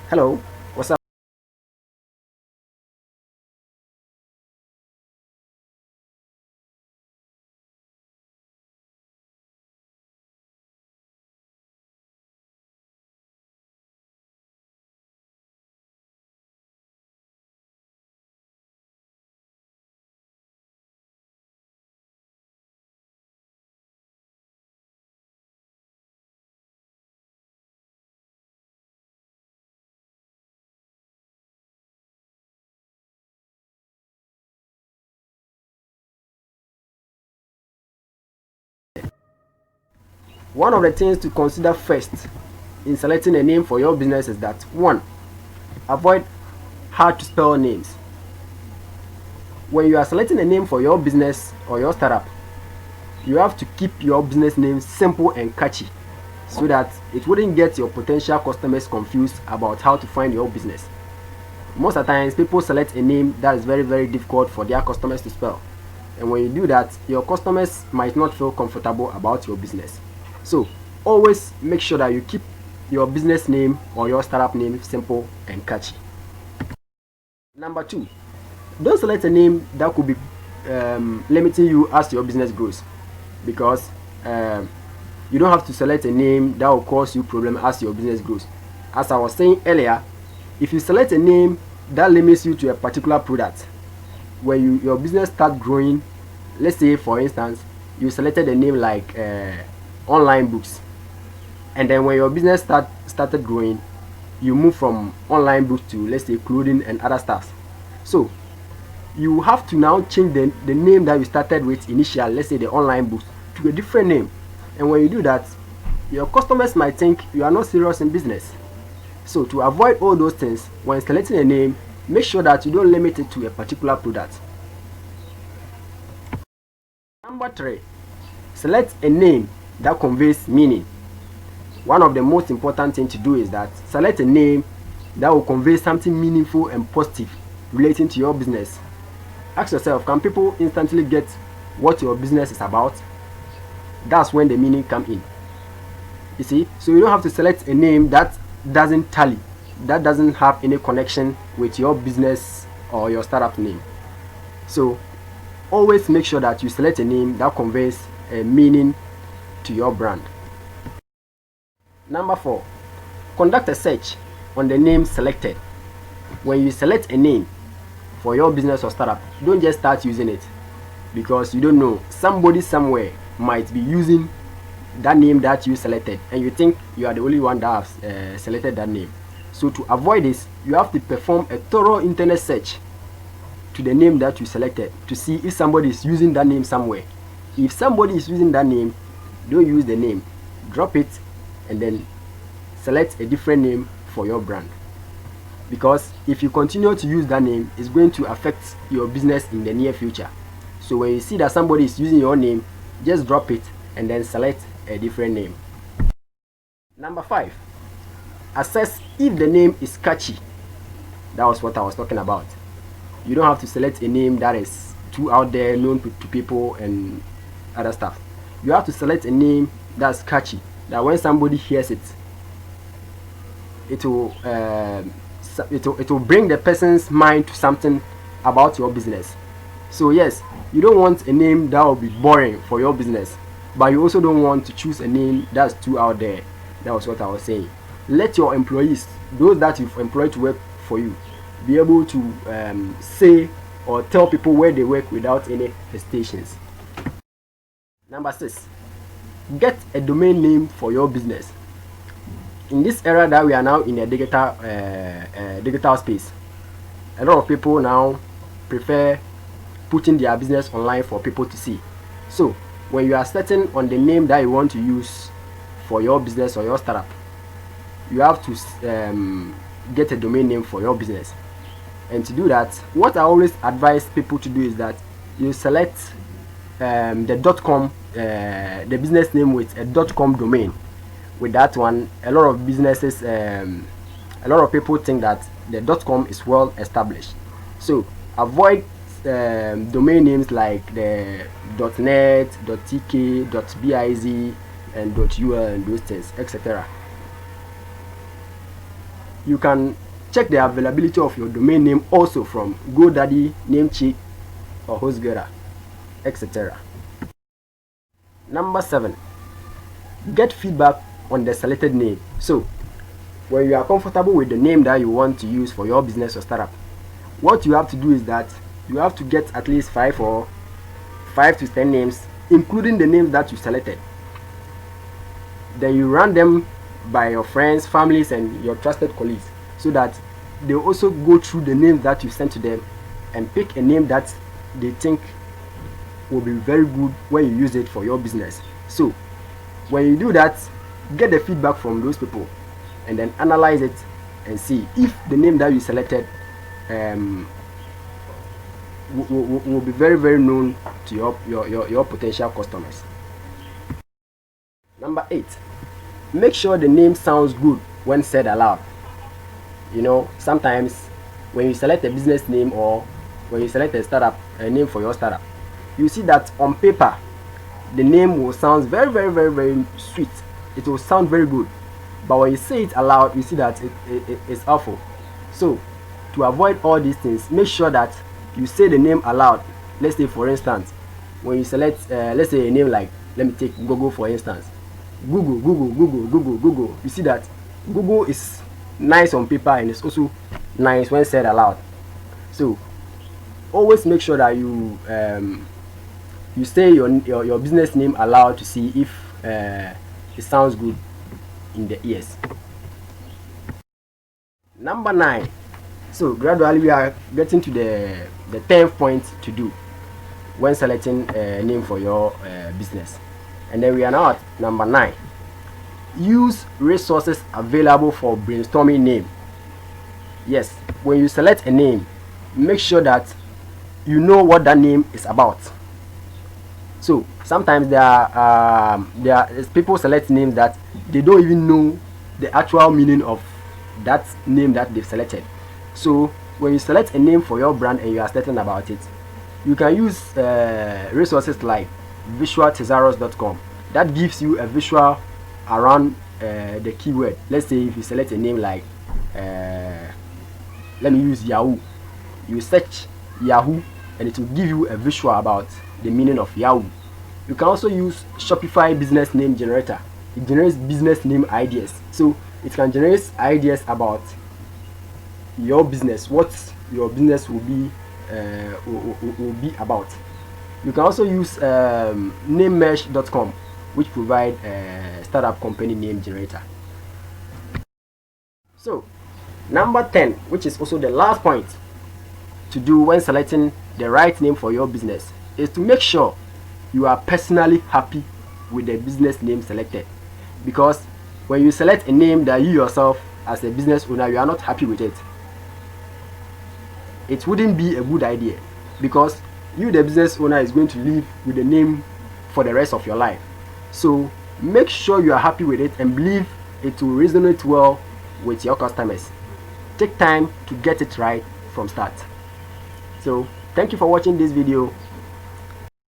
Hello, what's up? One of the things to consider first in selecting a name for your business is that one, avoid hard to spell names. When you are selecting a name for your business or your startup, you have to keep your business name simple and catchy so that it wouldn't get your potential customers confused about how to find your business. Most of the times, people select a name that is very difficult for their customers to spell. And when you do that, your customers might not feel comfortable about your business. So always make sure that you keep your business name or your startup name simple and catchy. Number two, don't select a name that could be limiting you as your business grows, because you don't have to select a name that will cause you problem as your business grows. As I was saying earlier, if you select a name that limits you to a particular product, when your business start growing, let's say for instance you selected a name like online books, and then when your business started growing, you move from online books to, let's say, clothing and other stuff. So you have to now change the name that you started with initially, let's say the online books, to a different name. And when you do that, your customers might think you are not serious in business. So to avoid all those things, when selecting a name, make sure that you don't limit it to a particular product. Number three, select a name that conveys meaning. One of the most important things to do is that select a name that will convey something meaningful and positive relating to your business. Ask yourself, can people instantly get what your business is about? That's when the meaning comes in. You see, so you don't have to select a name that doesn't tally, that doesn't have any connection with your business or your startup name. So always make sure that you select a name that conveys a meaning to your brand. Number four, conduct a search on the name selected. When you select a name for your business or startup, don't just start using it, because you don't know, somebody somewhere might be using that name that you selected and you think you are the only one that has selected that name. So to avoid this, you have to perform a thorough internet search to the name that you selected to see if somebody is using that name somewhere. If somebody is using that name, don't use the name, drop it, and then select a different name for your brand. Because if you continue to use that name, it's going to affect your business in the near future. So when you see that somebody is using your name, just drop it and then select a different name. Number five, assess if the name is catchy. That was what I was talking about. You don't have to select a name that is too out there, known to people and other stuff. You have to select a name that's catchy, that when somebody hears it, it will bring the person's mind to something about your business. So yes, you don't want a name that will be boring for your business, but you also don't want to choose a name that's too out there. That was what I was saying. Let your employees, those that you've employed to work for you, be able to say or tell people where they work without any hesitations. Number six, get a domain name for your business. In this era that we are now in a digital space, a lot of people now prefer putting their business online for people to see. So when you are setting on the name that you want to use for your business or your startup, you have to get a domain name for your business. And to do that, what I always advise people to do is that you select the .com, the business name with a .com domain. With that one, a lot of businesses, a lot of people think that the .com is well established. So avoid domain names like the .net, .tk, .biz, and .ul and those things, etc. You can check the availability of your domain name also from GoDaddy, Namecheap, or HostGator, etc. Number 7, get feedback on the selected name. So when you are comfortable with the name that you want to use for your business or startup, what you have to do is that you have to get at least 5 to 10 names, including the names that you selected. Then you run them by your friends, families, and your trusted colleagues, so that they also go through the names that you sent to them and pick a name that they think will be very good when you use it for your business. So when you do that, get the feedback from those people and then analyze it and see if the name that you selected will be very, very known to your potential customers. Number 8, make sure the name sounds good when said aloud. You know, sometimes when you select a business name or when you select a name for your startup, you see that on paper the name will sound very, very, very, very sweet. It will sound very good, but when you say it aloud, you see that it's awful. So to avoid all these things, make sure that you say the name aloud. Let's say, for instance, when you select let's say a name like, let me take Google for instance. Google. You see that Google is nice on paper and it's also nice when said aloud. So always make sure that you say your business name aloud to see if it sounds good in the ears. Number 9. So gradually we are getting to the 10th point to do when selecting a name for your business, and then we are now at number 9. Use resources available for brainstorming name. Yes, when you select a name, make sure that you know what that name is about. So sometimes there are people select names that they don't even know the actual meaning of that name that they've selected. So when you select a name for your brand and you are certain about it, you can use resources like visualthesaurus.com that gives you a visual around the keyword. Let's say if you select a name like let me use Yahoo, you search Yahoo and it will give you a visual about the meaning of Yahoo. You can also use Shopify business name generator. It generates business name ideas, so it can generate ideas about your business, what your business will be about. You can also use namemesh.com, which provide a startup company name generator. So number 10, which is also the last point to do when selecting the right name for your business, is to make sure you are personally happy with the business name selected. Because when you select a name that you yourself as a business owner you are not happy with it, it wouldn't be a good idea, because you, the business owner, is going to live with the name for the rest of your life. So make sure you are happy with it and believe it will resonate well with your customers. Take time to get it right from start. So thank you for watching this video.